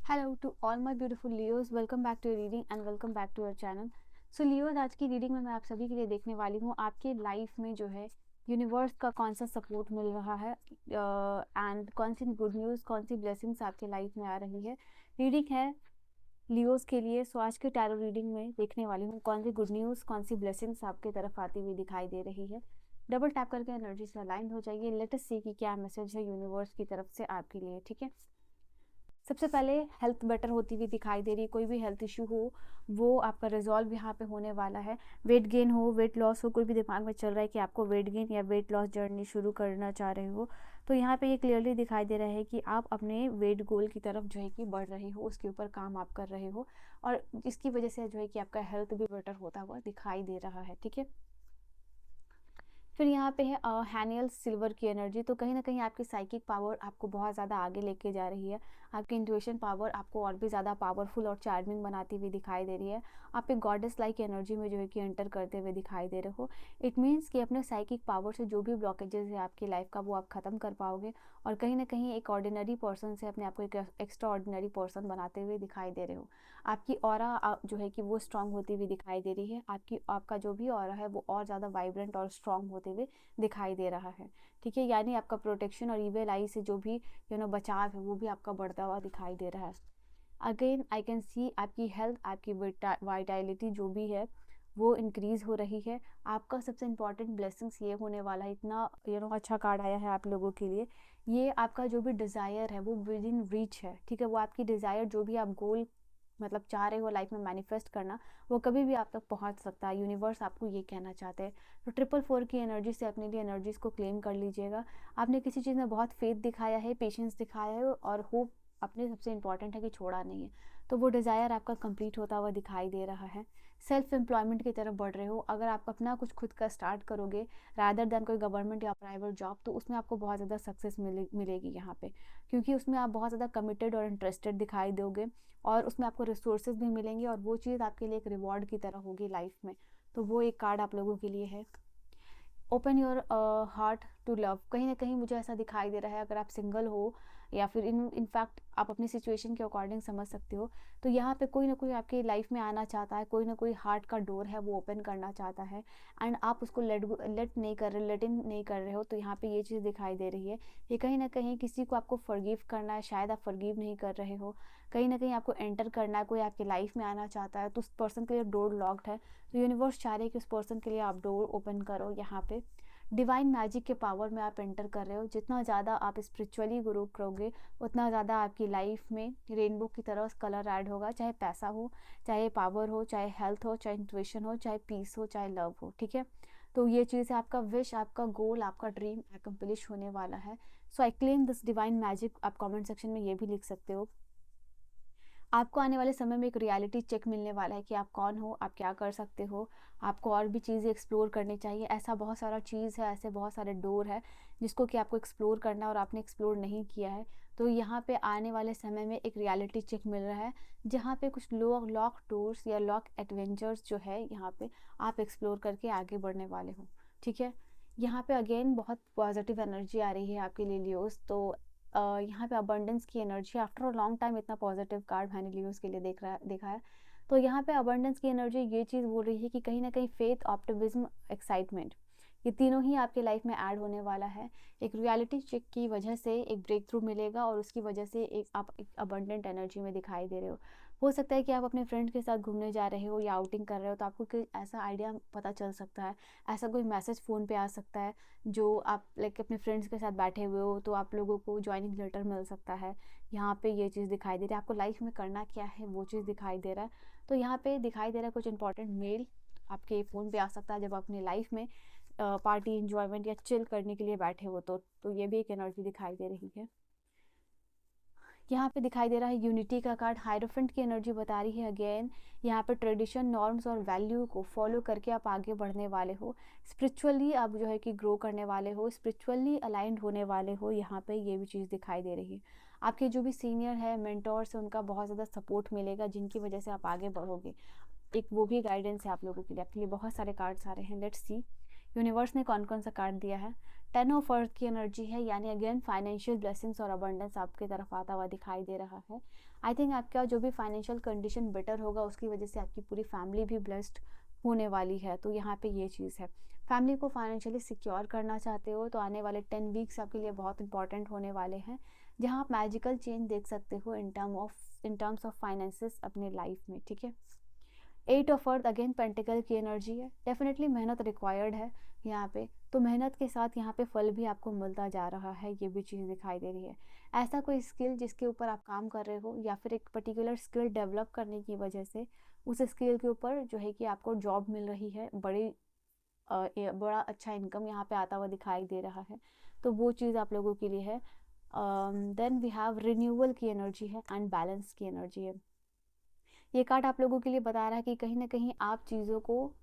Hello to all my beautiful Leos, welcome back to reading and welcome back to our channel. So Leos, आज की reading में मैं आप सभी के लिए देखने वाली हूँ आपके लाइफ में जो है यूनिवर्स का कौन सा सपोर्ट मिल रहा है एंड कौन सी गुड न्यूज़, कौन सी ब्लेसिंग्स आपके लाइफ में आ रही है। रीडिंग है लियोज के लिए। सो आज के टैरो रीडिंग में देखने वाली हूँ कौन सी गुड न्यूज़, कौन सी ब्लेसिंग्स आपके तरफ आती हुई दिखाई दे रही है। डबल टैप करके एनर्जी से अलाइन हो जाइए। लेट अस सी कि क्या मैसेज है यूनिवर्स की तरफ से आपके लिए। ठीक है, सबसे पहले हेल्थ बेटर होती हुई दिखाई दे रही है। कोई भी हेल्थ इशू हो वो आपका रिजॉल्व यहाँ पे होने वाला है। वेट गेन हो, वेट लॉस हो, कोई भी दिमाग में चल रहा है कि आपको वेट गेन या वेट लॉस जर्नी शुरू करना चाह रहे हो, तो यहाँ पे ये क्लियरली दिखाई दे रहा है कि आप अपने वेट गोल की तरफ जो है कि बढ़ रहे हो, उसके ऊपर काम आप कर रहे हो और इसकी वजह से जो है कि आपका हेल्थ भी बेटर होता हुआ दिखाई दे रहा है। ठीक है, फिर यहाँ पे है हैनियल सिल्वर की एनर्जी। तो कहीं ना कहीं आपकी साइकिक पावर आपको बहुत ज़्यादा आगे लेके जा रही है। आपकी इंट्यूशन पावर आपको और भी ज़्यादा पावरफुल और चार्मिंग बनाती हुई दिखाई दे रही है। आप एक गॉडेस लाइक एनर्जी में जो है कि एंटर करते हुए दिखाई दे रहे हो। इट मीन्स कि अपने साइकिक पावर से जो भी ब्लॉकेजेस है आपकी लाइफ का वो आप ख़त्म कर पाओगे और कहीं ना कहीं एक ऑर्डिनरी पर्सन से अपने आप को एक एक्स्ट्रा ऑर्डिनरी पर्सन बनाते हुए दिखाई दे रहे हो। आपकी ऑरा जो है कि वो स्ट्रांग होती हुई दिखाई दे रही है। आपका जो भी ऑरा है वो और ज़्यादा वाइब्रेंट और स्ट्रांग होते हुए दिखाई दे रहा है। ठीक है, यानी आपका प्रोटेक्शन और ईविल आई से जो भी बचाव है वो भी आपका बढ़ता हुआ दिखाई दे रहा है। अगेन आई कैन सी आपकी हेल्थ, आपकी वाइटैलिटी जो भी है वो इंक्रीज हो रही है। आपका सबसे इम्पॉर्टेंट ब्लेसिंग्स ये होने वाला है, इतना अच्छा कार्ड आया है आप लोगों के लिए। ये आपका जो भी डिज़ायर है वो विद इन रीच है। ठीक है, वो आपकी डिज़ायर जो भी आप गोल मतलब चाह रहे हो लाइफ में मैनिफेस्ट करना, वो कभी भी आप तक पहुंच सकता है। यूनिवर्स आपको ये कहना चाहते हैं। तो 444 की एनर्जी से अपने लिए एनर्जीज को क्लेम कर लीजिएगा। आपने किसी चीज़ में बहुत फेथ दिखाया है, पेशेंस दिखाया है और होप अपने सबसे इंपॉर्टेंट है कि छोड़ा नहीं है, तो वो डिज़ायर आपका कंप्लीट होता हुआ दिखाई दे रहा है। सेल्फ एम्प्लॉयमेंट की तरफ बढ़ रहे हो। अगर आप अपना कुछ खुद का स्टार्ट करोगे रादर दैन कोई गवर्नमेंट या प्राइवेट जॉब, तो उसमें आपको बहुत ज़्यादा सक्सेस मिलेगी यहाँ पे, क्योंकि उसमें आप बहुत ज़्यादा कमिटेड और इंटरेस्टेड दिखाई दोगे और उसमें आपको रिसोर्सेज भी मिलेंगे और वो चीज़ आपके लिए एक रिवॉर्ड की तरह होगी लाइफ में। तो वो एक कार्ड आप लोगों के लिए है। Open your heart to love. कहीं ना कहीं मुझे ऐसा दिखाई दे रहा है, अगर आप सिंगल हो या फिर इनफैक्ट आप अपनी सिचुएशन के अकॉर्डिंग समझ सकते हो, तो यहाँ पे कोई ना कोई आपकी लाइफ में आना चाहता है, कोई ना कोई हार्ट का डोर है वो ओपन करना चाहता है एंड आप उसको लेट नहीं कर रहे, लेट इन नहीं कर रहे हो। तो यहाँ पे ये चीज़ दिखाई दे रही है। ये कहीं ना कहीं किसी को आपको फॉरगिव करना है, शायद आप फॉरगिव नहीं कर रहे हो। कहीं ना कहीं आपको एंटर करना है, कोई आपकी लाइफ में आना चाहता है तो उस पर्सन के लिए डोर लॉक्ड है। तो यूनिवर्स चाह रहे हैं कि उस पर्सन के लिए आप डोर ओपन करो। यहाँ पे डिवाइन मैजिक के पावर में आप एंटर कर रहे हो। जितना ज़्यादा आप स्पिरिचुअली ग्रो करोगे उतना ज़्यादा आपकी लाइफ में रेनबो की तरह कलर ऐड होगा, चाहे पैसा हो, चाहे पावर हो, चाहे हेल्थ हो, चाहे इंट्यूशन हो, चाहे पीस हो, चाहे लव हो। ठीक है, तो ये चीज़ है, आपका विश, आपका गोल, आपका ड्रीम अकम्प्लिश होने वाला है। So I claim this divine magic. आप कमेंट सेक्शन में ये भी लिख सकते हो। आपको आने वाले समय में एक रियलिटी चेक मिलने वाला है कि आप कौन हो, आप क्या कर सकते हो। आपको और भी चीज़ें एक्सप्लोर करनी चाहिए। ऐसा बहुत सारा चीज़ है, ऐसे बहुत सारे डोर है जिसको कि आपको एक्सप्लोर करना है और आपने एक्सप्लोर नहीं किया है। तो यहाँ पे आने वाले समय में एक रियलिटी चेक मिल रहा है जहाँ पे कुछ लोग लॉक डोर्स या लॉक एडवेंचर्स जो है यहाँ पे आप एक्सप्लोर करके आगे बढ़ने वाले हो। ठीक है, यहाँ पे अगेन बहुत पॉजिटिव एनर्जी आ रही है आपके लिए लियोस। तो यहाँ पे अबंडेंस की energy, after a long time इतना पॉजिटिव कार्ड मैंने लियोस के लिए देखा है। तो यहाँ पे अबंडेंस की एनर्जी ये चीज़ बोल रही है कि कहीं ना कहीं फेथ, ऑप्टिमिज्म, एक्साइटमेंट, ये तीनों ही आपके लाइफ में ऐड होने वाला है। एक रियलिटी चेक की वजह से एक ब्रेक थ्रू मिलेगा और उसकी वजह से आप एक अबंडेंट एनर्जी में दिखाई दे रहे हो सकता है कि आप अपने फ्रेंड के साथ घूमने जा रहे हो या आउटिंग कर रहे हो, तो आपको कोई ऐसा आइडिया पता चल सकता है, ऐसा कोई मैसेज फ़ोन पे आ सकता है जो आप लाइक अपने फ्रेंड्स के साथ बैठे हुए हो, तो आप लोगों को ज्वाइनिंग लेटर मिल सकता है। यहाँ पे ये चीज़ दिखाई दे रही है। आपको लाइफ में करना क्या है वो चीज़ दिखाई दे रहा है। तो यहाँ पे दिखाई दे रहा है कुछ इंपॉर्टेंट मेल आपके फ़ोन पे आ सकता है जब आप अपनी लाइफ में पार्टी, इंजॉयमेंट या चिल करने के लिए बैठे हो। तो ये भी एक एनर्जी दिखाई दे रही है। यहाँ पे दिखाई दे रहा है यूनिटी का कार्ड। हायरोफेंट की एनर्जी बता रही है अगेन यहाँ पे ट्रेडिशन, नॉर्म्स और वैल्यू को फॉलो करके आप आगे बढ़ने वाले हो। स्पिरिचुअली आप जो है कि ग्रो करने वाले हो, स्पिरिचुअली अलाइंड होने वाले हो। यहाँ पे ये भी चीज़ दिखाई दे रही है। आपके जो भी सीनियर है, मेंटोर्स है, उनका बहुत ज़्यादा सपोर्ट मिलेगा जिनकी वजह से आप आगे बढ़ोगे। एक वो भी गाइडेंस है आप लोगों के लिए। आपके लिए बहुत सारे कार्ड्स आ रहे हैं। लेट्स सी यूनिवर्स ने कौन कौन सा कार्ड दिया है। 10 ऑफ अर्थ की एनर्जी है, यानी अगेन फाइनेंशियल ब्लेसिंग्स और अबंडेंस आपकी तरफ आता हुआ दिखाई दे रहा है। आई थिंक आपका जो भी फाइनेंशियल कंडीशन बेटर होगा उसकी वजह से आपकी पूरी फैमिली भी ब्लेस्ड होने वाली है। तो यहाँ पे ये चीज़ है, फैमिली को फाइनेंशियली सिक्योर करना चाहते हो तो आने वाले 10 वीक्स आपके लिए बहुत इंपॉर्टेंट होने वाले हैं, जहाँ आप मैजिकल चेंज देख सकते हो इन टर्म्स ऑफ फाइनेंसेस अपने लाइफ में, ठीक है। 8 ऑफ अर्थ अगेन पेंटिकल की एनर्जी है, डेफिनेटली मेहनत रिक्वायर्ड है यहाँ पे, तो मेहनत के साथ यहाँ पे फल भी आपको मिलता जा रहा है, ये भी चीज़ दिखाई दे रही है। ऐसा कोई स्किल जिसके ऊपर आप काम कर रहे हो या फिर एक पर्टिकुलर स्किल डेवलप करने की वजह से उस स्किल के ऊपर जो है कि आपको जॉब मिल रही है, बड़ा अच्छा इनकम यहाँ पे आता हुआ दिखाई दे रहा है, तो वो चीज़ आप लोगों के लिए है। देन वी हैव रिन्यूअल की एनर्जी है एंड बैलेंस की एनर्जी है। ये कार्ड आप लोगों के लिए बता रहा है कि कहीं ना कहीं आप चीज़ों को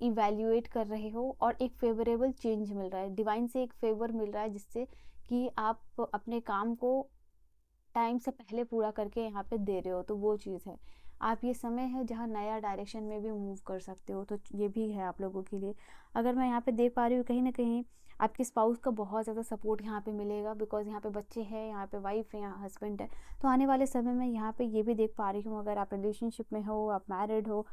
इवैल्यूएट कर रहे हो और एक फेवरेबल चेंज मिल रहा है, डिवाइन से एक फेवर मिल रहा है जिससे कि आप अपने काम को टाइम से पहले पूरा करके यहाँ पे दे रहे हो, तो वो चीज़ है। आप ये समय है जहाँ नया डायरेक्शन में भी मूव कर सकते हो, तो ये भी है आप लोगों के लिए। अगर मैं यहाँ पे देख पा रही हूँ कहीं ना कहीं आपके स्पाउस का बहुत ज़्यादा सपोर्ट यहाँ पे मिलेगा, बिकॉज यहाँ पे बच्चे हैं, यहाँ पे वाइफ है, यहाँ हस्बैंड है, तो आने वाले समय में यहाँ पे ये भी देख पा रही हूँ अगर आप रिलेशनशिप में हो, आप मैरिड हो,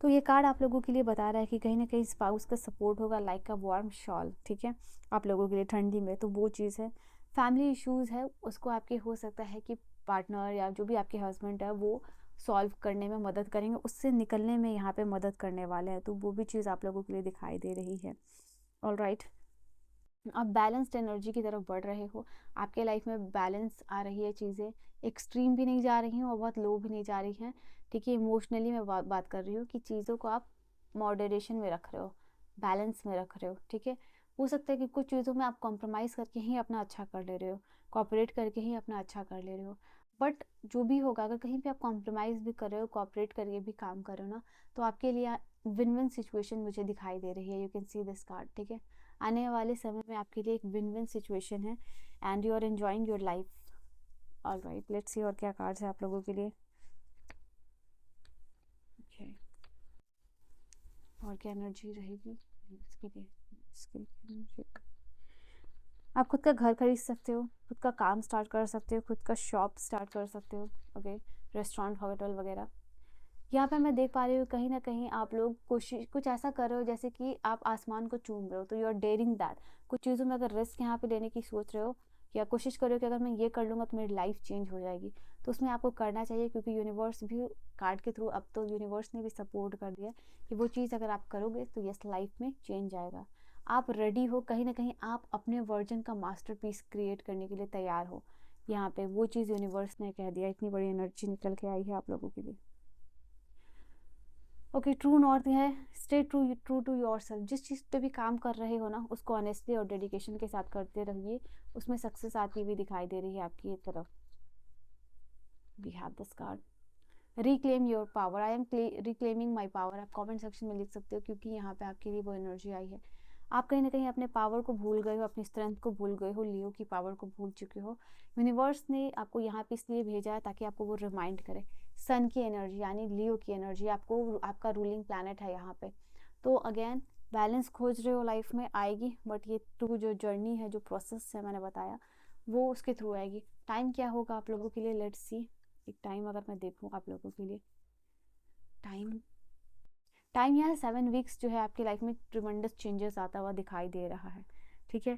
तो ये कार्ड आप लोगों के लिए बता रहा है कि कहीं ना कहीं स्पाउस का सपोर्ट होगा लाइक अ वार्म शॉल, ठीक है, आप लोगों के लिए ठंडी में, तो वो चीज़ है। फैमिली इश्यूज़ है उसको आपके हो सकता है कि पार्टनर या जो भी आपके हस्बैंड है वो सॉल्व करने में मदद करेंगे, उससे निकलने में यहाँ पे मदद करने वाले हैं, तो वो भी चीज़ आप लोगों के लिए दिखाई दे रही है। ऑलराइट, आप बैलेंस्ड एनर्जी की तरफ बढ़ रहे हो, आपके लाइफ में बैलेंस आ रही है, चीज़ें एक्सट्रीम भी नहीं जा रही हैं और बहुत लो भी नहीं जा रही हैं, ठीक है। इमोशनली मैं बात कर रही हूँ कि चीज़ों को आप मॉडरेशन में रख रहे हो, बैलेंस में रख रहे हो, ठीक है। हो सकता है कि कुछ चीज़ों में आप कॉम्प्रोमाइज़ करके ही अपना अच्छा कर ले रहे हो, कॉपरेट करके ही अपना अच्छा कर ले रहे हो, बट जो भी होगा अगर कहीं पे आप कॉम्प्रोमाइज़ भी कर रहे हो, कॉपरेट करके भी काम कर रहे हो ना, तो आपके लिए विन विन सिचुएशन मुझे दिखाई दे रही है। You can see this card, ठीक है। आने वाले समय में आपके लिए एक विन विन सिचुएशन है and you are enjoying your life. Alright, let's see और क्या कार्ड्स है आप लोगों के लिए। okay. और क्या एनर्जी रहेगी इसके लिए, आप खुद का घर खरीद सकते हो, खुद का काम स्टार्ट कर सकते हो, खुद का शॉप स्टार्ट कर सकते हो, ओके, रेस्टोरेंट, होटल वगैरह। यहाँ पे मैं देख पा रही हूँ कहीं ना कहीं आप लोग कोशिश कुछ ऐसा कर रहे हो जैसे कि आप आसमान को चूम रहे हो, तो यू आर डेयरिंग दैट। कुछ चीज़ों में अगर रिस्क यहाँ पे लेने की सोच रहे हो या कोशिश कर रहे हो कि अगर मैं ये कर लूँगा तो मेरी लाइफ चेंज हो जाएगी, तो उसमें आपको करना चाहिए, क्योंकि यूनिवर्स भी कार्ड के थ्रू अब तो यूनिवर्स ने भी सपोर्ट कर दिया कि वो चीज़ अगर आप करोगे तो यस, लाइफ में चेंज आएगा। आप रेडी हो, कहीं ना कहीं आप अपने वर्जन का मास्टरपीस क्रिएट करने के लिए तैयार हो, यहाँ पे वो चीज़ यूनिवर्स ने कह दिया। इतनी बड़ी एनर्जी निकल के आई है आप लोगों के लिए। ओके, ट्रू नॉर्थ है, stay true to yourself. जिस चीज़ पे भी काम कर रहे हो ना उसको ऑनेस्टली और डेडिकेशन के साथ करते रहिए, उसमें सक्सेस आती हुई दिखाई दे रही है आपकी तरफ। We have this card, reclaim your power. I am reclaiming my power, आप कमेंट सेक्शन में लिख सकते हो, क्योंकि यहाँ पे आपके लिए वो एनर्जी आई है। आप कहीं ना कहीं अपने पावर को भूल गए हो, अपनी स्ट्रेंथ को भूल गए हो, लियो की पावर को भूल चुके हो। यूनिवर्स ने आपको यहाँ पे इसलिए भेजा है ताकि आपको वो रिमाइंड करे। सन की एनर्जी यानी लियो की एनर्जी, आपको आपका रूलिंग प्लैनेट है यहाँ पे, तो अगेन बैलेंस खोज रहे हो, लाइफ में आएगी, बट ये थ्रू जो जर्नी है, जो प्रोसेस है मैंने बताया, वो उसके थ्रू आएगी। टाइम क्या होगा आप लोगों के लिए, लेट्स सी। एक टाइम अगर मैं देखूँ आप लोगों के लिए, टाइम यहाँ 7 वीक्स जो है आपकी लाइफ में ट्रिमेंडस चेंजेस आता हुआ दिखाई दे रहा है, ठीक है।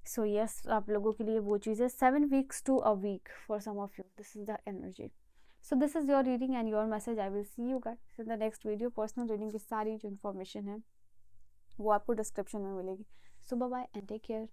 सो यस, आप लोगों के लिए वो चीज़ है, 7 weeks to a week for some of you, this is the energy. So this is your reading and your message. I will see you guys in the next video. Personal reading की सारी जो information है वो आपको description में मिलेगी। So bye bye and take care.